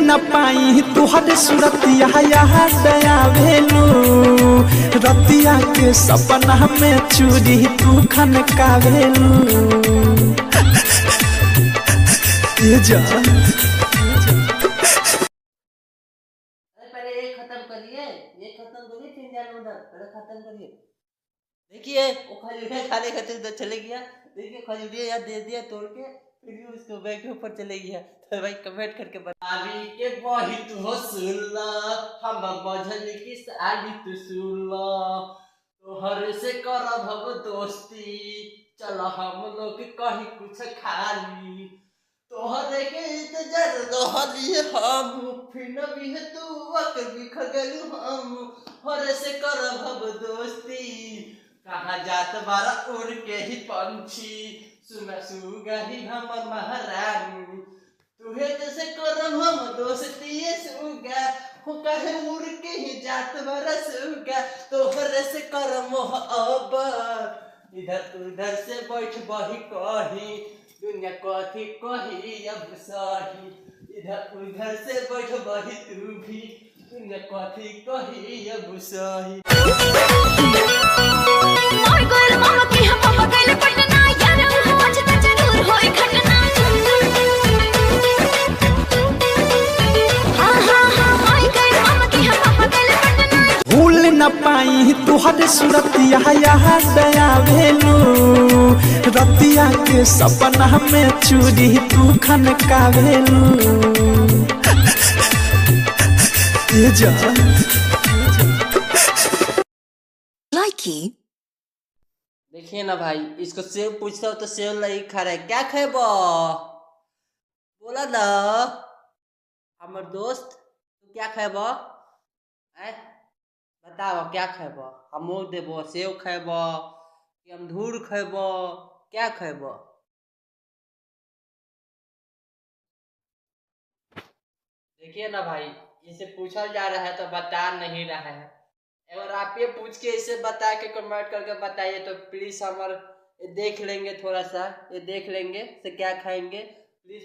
न पाई तुहरे सूरतिया दया भेलू रतिया के सपना में चूरी तू खन का भेलू ये जा पहले ये खत्म करिए तीन जान उधर पहले खत्म करिए। देखिए वो खजूरिया खाने खाते तो चले गया। देखिए खजूरिया याद दे दिया तोड़ के फिर भी उसको बैग के ऊपर चले गया। तो भाई कमेंट करके बता अभी के बही तू हो सुनला हम बजन की साली तू सुनला तोहर से करब हम दोस्ती चल हम लोग कहीं कुछ खाली तोहरे के इंतजार रहलिए हम फिर भी तू वक्त बिखर गलू हम हरे से करब हम दोस्ती कहाँ जात बारा उड़ के ही पंछी सुना सुगही हमर महारानी तुहे जैसे करब हम दोस्ती सुगा हो कहे उड़ के ही जात बारा सुगा तोहरे से करब अब इधर उधर से बैठ बही कही दुनिया कथी कही अब सही इधर उधर से बैठ बही तू भी दुनिया कथी कही अब सही। भूल न पाई तुहरे सूरतिया दया भेलू रतिया के सपना में चूरी तू खन का भेलू ये जा देखिए ना भाई इसको सेव पूछता हो तो सेव नहीं खा रहा है क्या खेबो बोला ना हमर दोस्त तू क्या खेबो बताओ क्या खेबो हम देबो सेव खेबो कि अमधूर खेबो क्या खेबो। देखिए ना भाई इसे पूछा जा रहा है तो बता नहीं रहा है अगर आप ये पूछ के इसे बता के कमेंट करके बताइए तो प्लीज हमारे देख लेंगे थोड़ा सा ये देख लेंगे से क्या खाएंगे प्लीज।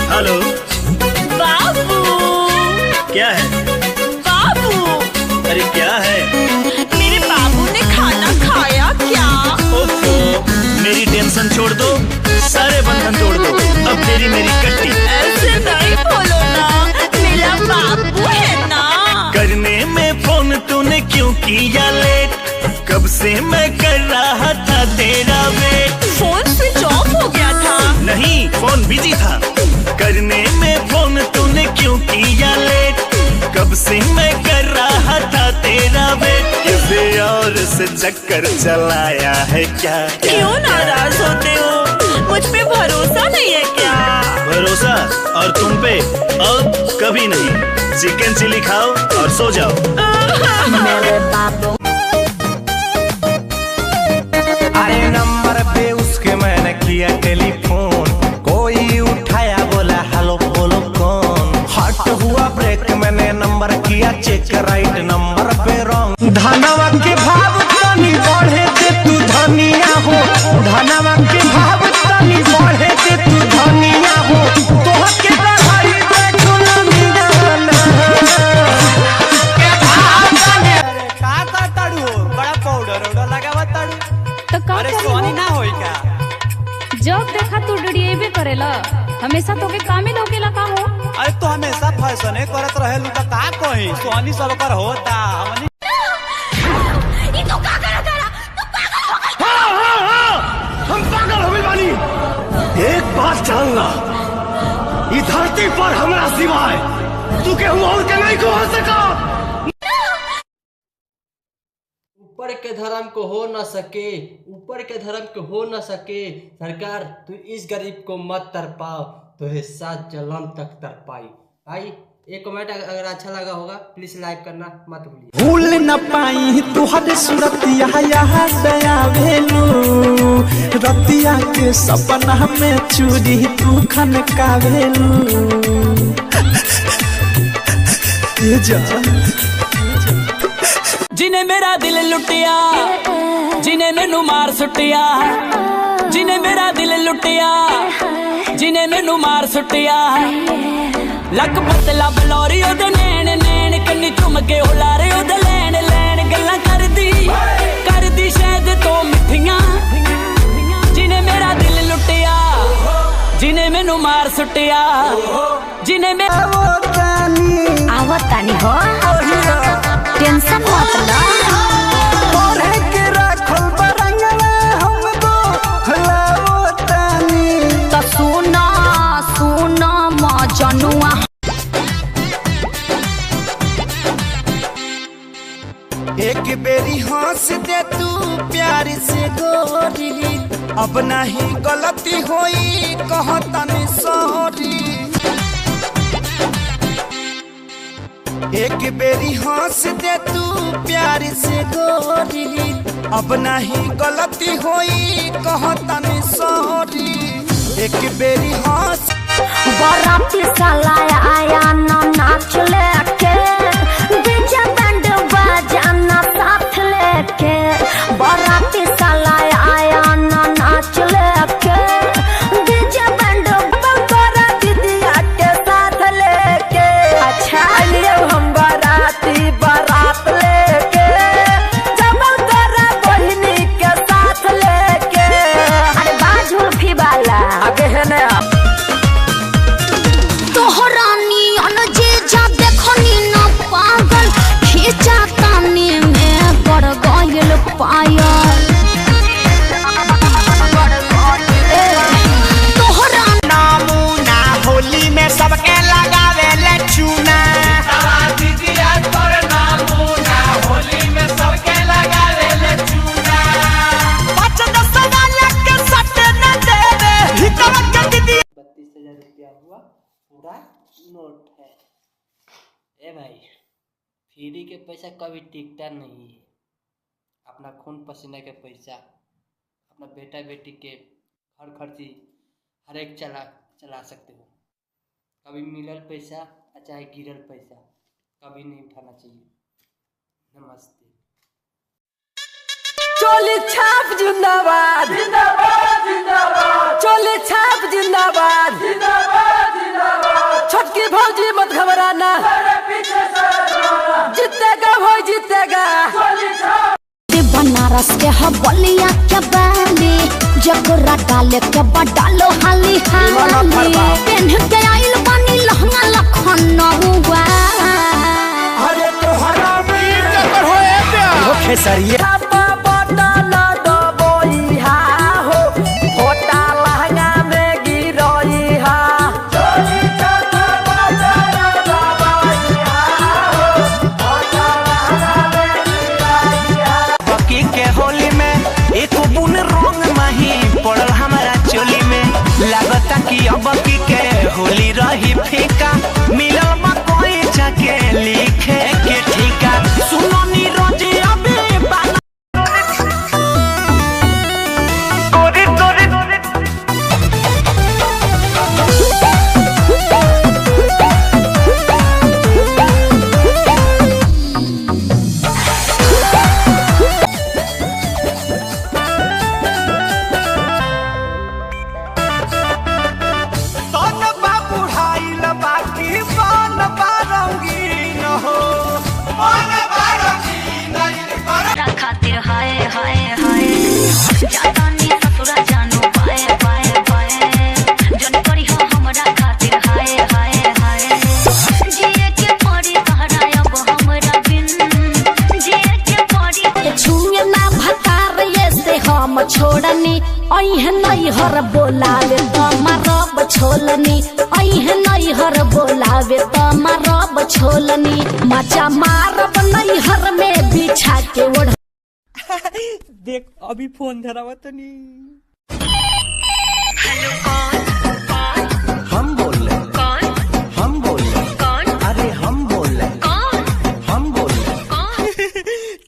हेलो बाबू। क्या है? बाबू, अरे क्या है? मेरे बाबू ने खाना खाया क्या? ओफो, मेरी टेंशन छोड़ दो, सारे बंधन तोड़ दो, अब तेरी मेरी कट्टी। ऐसे नहीं बोलो ना, मेरा बाबू है ना। करने में फोन तूने क्यों किया लेट? कब से मैं कर रहा था तेरा वेट। फोन स्विच ऑफ हो गया था। नहीं, फोन बिजी था। करने में फोन तूने क्यों किया लेट? कब से मैं कर रहा था तेरा वेट। किसी और से चक्कर चलाया है क्या? क्यों नाराज होते हो? मुझ पे भरोसा नहीं है क्या? भरोसा और तुम पे अब कभी नहीं। चिकन चिली खाओ और सो जाओ। मेरे बाबू। अरे नंबर पे उसके मैंने किया टेलीफोन, कोई उठाया बोला हेलो बोलो कौन। हट हुआ ब्रेक, मैंने नंबर किया चेक, राइट नंबर पे रॉन्ग। धनवा के भाव तनी बढ़े दे तू धनिया हो, धनवा के भाव तनी बढ़े दे तू धनिया हो। तोह के बढ़ाई दे गुलामिया ना। के भाव तनी अरे का करताड़ू हो? बड़ा पाउडर उडर लगावा ताड़ू। तो का अरे करी सोनी हो? ना होई का? जब देखा तू डीडीए करेला, हमेशा तोके कामे लौकेला का हो? अरे तो हमेशा फैसने करत रहेलू त का कही? सोनी सब कर होता हमनी। ये तो का करत है? हम पागल हो गए बानी। एक बात जानना, इस धरती पर हमारा सिवाय तू केहू और के नहीं को हो सका। ऊपर के धर्म को हो न सके, ऊपर के धर्म को हो न सके। सरकार तू इस गरीब को मत तरपाओ, तो ये 7 जन्म तक तरपाई। भाई एक कमेंट अगर अच्छा लगा होगा प्लीज लाइक करना मत भूलिए। भूल न पाई तुहरे सूरतिया यहाँ दया भेलू, रतिया के सपना में चूरी तू खनका भेलू। ये जा जिने मेरा दिल लुटिया, जिने मैनू मार सुटिया, जिने मेरा दिल लुटिया, जिने मैनू मार सुटिया। लक पतला बलौरी ओदे नैन नैन, कन्नी चुम के उलारे ओदे लैन लैन। गल्लां करदी शायद तो मिठियां। जिने मेरा दिल लुटिया, जिने मैनू मार सुटिया, जिने आवतानी हो, टेंशन मत ला। तो सुना सुना मजनुआ। एक बेरी हंस दे तू प्यार से गोरी, अब नहीं गलती होई कहतनी सॉरी। एक बेरी हंस दे तू प्यार से गोरी, अब नहीं गलती होई कहतनी सॉरी। एक बेरी हंस बराती साला आया ना नाच लेके, डीजे बैंड बजाना साथ लेके। बराती साला आया ना नाच लेके, डीजे बैंड बजा दीदिया के साथ लेके। अच्छा लिए हम बराती बारात लेके, जब तेरा बहिनी के साथ लेके। अरे बाजू भी वाला आगे है ना। तोहरानी अनजे जा देखो नोट है। ए भाई, फ्री के पैसा कभी टिकता नहीं है। अपना खून पसीना के पैसा, अपना बेटा बेटी के घर खर्ची हर एक चला सकते हो। कभी मिलल पैसा चाहे गिरल पैसा कभी नहीं उठाना चाहिए। नमस्ते। चोली छाप जिंदाबाद जिंदाबाद जिंदाबाद, चोली छाप जिंदाबाद जिंदाबाद जिंदाबाद। छोटकी भौजी मत घबराना, जीतेगा भाई जीतेगा। बनारस के हबलिया के बाली जकरा डाले के डालो हाली हाली पेन के आइल बानी लहंगा लखनऊआ। अरे तोहरा में कर होए प्यार हो खेसरिया लगता कि अब की के होली रही फीका मिलल बा कोई जाके लिखे के ठीका। सुनो नीरज अबे बाना खातिर हाय हाय हाय जाता नी ससुरा जानो पाए पाए पाए जन करी हो हमरा खातिर हाय हाय हाय। जिए के पड़ी कहरा अब हमरा बिन जिए के पड़ी छुए ना भतार ये से हम छोड़नी अइह नहीं हर बोलावे त मारब छोलनी अइह नहीं हर बोलावे त मारब छोलनी मचा मारब नहीं हर में बिछा के ओढ़। देख अभी फोन धरावा तो नहीं। हेलो कौन हम बोल रहे कौन हम बोल रहे कौन अरे हम बोल रहे कौन हम बोल रहे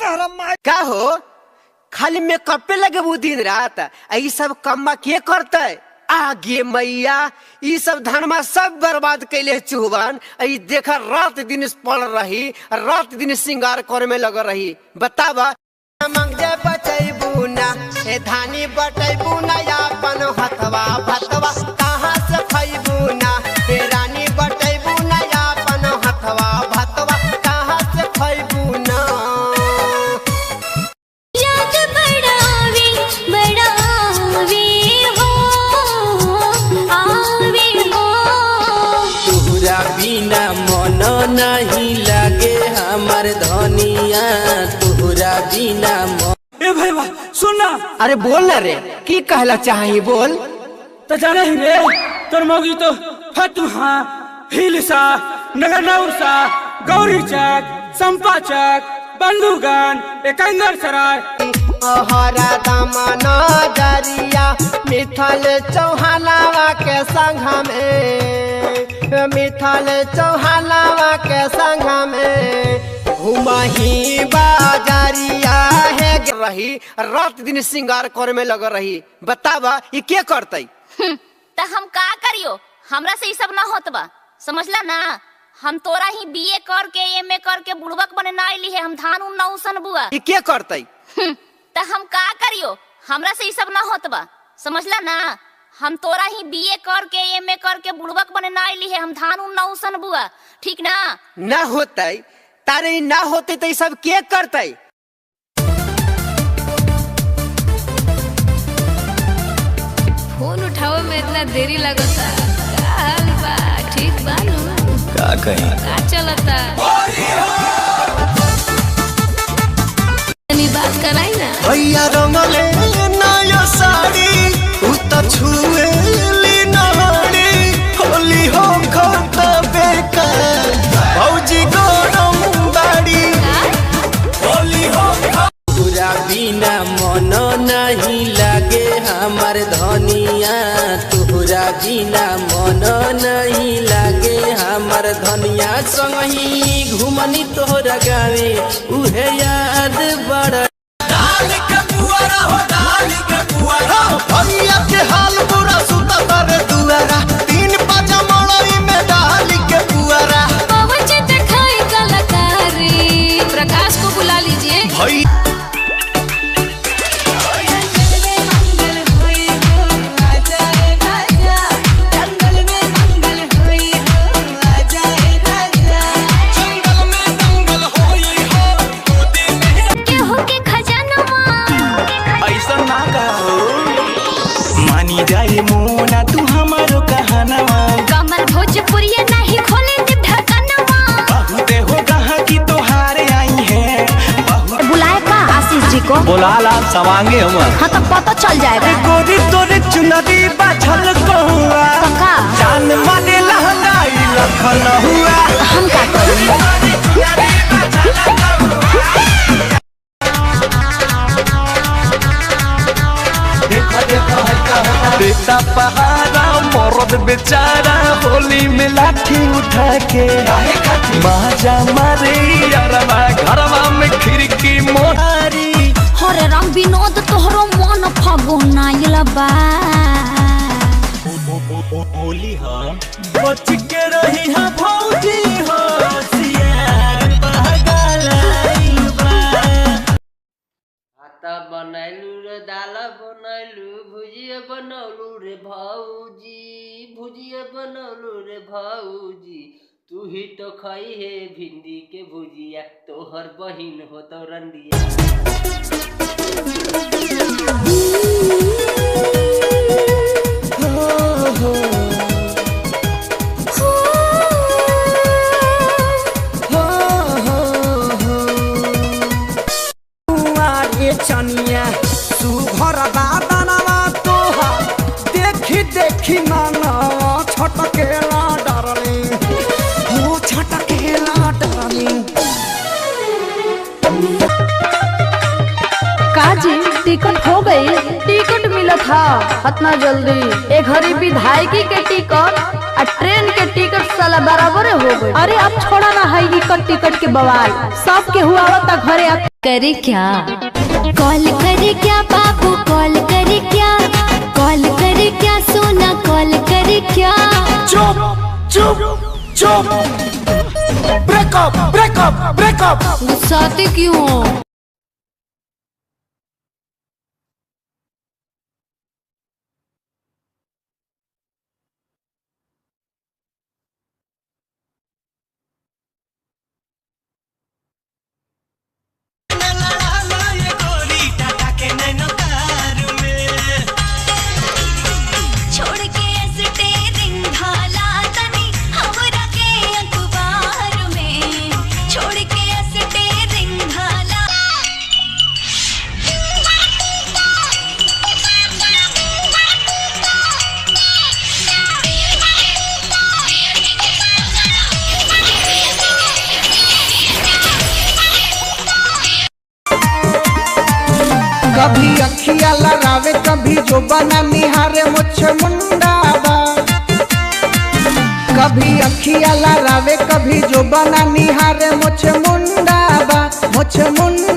तारा माँ का हो खाली मेकअप पे लगे वो दिन रात यही सब कम्मा के करते आगे मैया ये सब धनमा सब बर्बाद कैले चुहबान। आई देखा रात दिन पड़ रही रात दिन श्रृंगार करे में लग रही। बतावा मंगजे बचैबू ना ए धानी बटैबू ना अपन हथवा भतवा कहाँ से खैबू ना ए रानी बटैबू ना अपन हथवा भतवा कहाँ से खैबू ना। याद बड़ावी हो आवी हो तुहरा बिना मन नहीं लागे हमार धनिया तुहरा बिना मन। ए भाई वाह सुनना। अरे बोल ना रे की कहला चाहिए बोल। तो जाने ही रे तोर मौगी तो फतुहा हिलसा नगरनौसा गौरी चक संपा चक बंधुगन एकंदर सराय हरा दामना दरिया मिथल चौहानावा के संग में मिथल चौहानावा के संग में घुमही बाजारिया है रही रात दिन श्रृंगार करे में लग रही। बतावा ये क्या करते त हम का करियो हमरा से ई सब ना होत बा समझला ना। हम तोरा ही बीए करके एमए करके बुड़बक बने ना आइली है हम धान उन ना उसन बुआ। ये क्या करते त हम का करियो हमरा से ई सब ना होत बा समझला ना। हम तोरा ही बीए करके एमए करके बुड़बक बने ना आइली है हम धान उन ना उसन बुआ ठीक ना। ना होते तारे ना होते तो सब क्या करते। फोन उठाओ में इतना देरी लगता का हाल बा ठीक बा नु का कहीं का चलता तनी बात कराई ना। भैया रंगले नया साड़ी उत छुए ली नहाड़ी होली हो खाता बेकार भौजी गरम बाड़ी होली हो तुहरा बिना मन नहीं लागे हमार धनिया तुहरा बिना मन नहीं लागे हमार संगही घुमनी तोहरा गावे उहे याद बड़ा डाल के पुआरा हो डाल के पुआरा भैया के हाल पूरा सुता करे दुआरा 3 पाजा मड़ई में डाल के पुआरा प्रकाश को बुला लीजिए। भाई ऐसा ना कहो मानी जाए मोना तू हमारो कहानवा कमल भोजपुरिया नहीं खोले दे ढकनवा बहुते हो कहा की तोहार आई है बुलाए का आशीष जी को बोला ला सवांगे हम। हाँ तो पता चल जाएगा। गोरी तोरे चुनरी बाछल कहुआ पक्का जान माने लहंगाई लखन हुआ हम का करें। बेटा पहाड़ा मरद बेचारा होली में लाठी उठा के माजा मारे यारवा घरवा में खिड़की मोहारी हरे राम विनोद तोहरो मन फगुनाइल बा होली हाँ बच के रही हाँ भौजी हो सियार बहगलाई बा भात बनैलू रे दाल बनैलू भुजिया बनौलू रे भौजी भुजिया बनौलू रे भौजी तू ही तो खाई है भिंडी के भुजिया तोहर बहिन हो तो रंडिया। चनिया तू घर बाबनवा तोहा देखी देखी माना छटकेला डार्लिंग हो छटकेला डार्लिंग। काजी टिकट हो गई। टिकट मिला था इतना जल्दी एक घड़ी विधायकी के टिकट और ट्रेन के टिकट साला बराबर हो गई। अरे अब छोड़ा ना है टिकट के बवाल सब के हुआ था घरे करे क्या कॉल करे क्या बाबू कॉल करे क्या कॉल करे क्या सोना कॉल करे क्या। चुप चुप चुप ब्रेकअप ब्रेकअप ब्रेकअप गुस्साते क्यों हो? कभी अखिया लड़ावे कभी जो बना निहारे मुझे मुंडावा कभी अखिया लड़ावे कभी जो बना निहारे मुझे मुंडावा मुझे मुंडा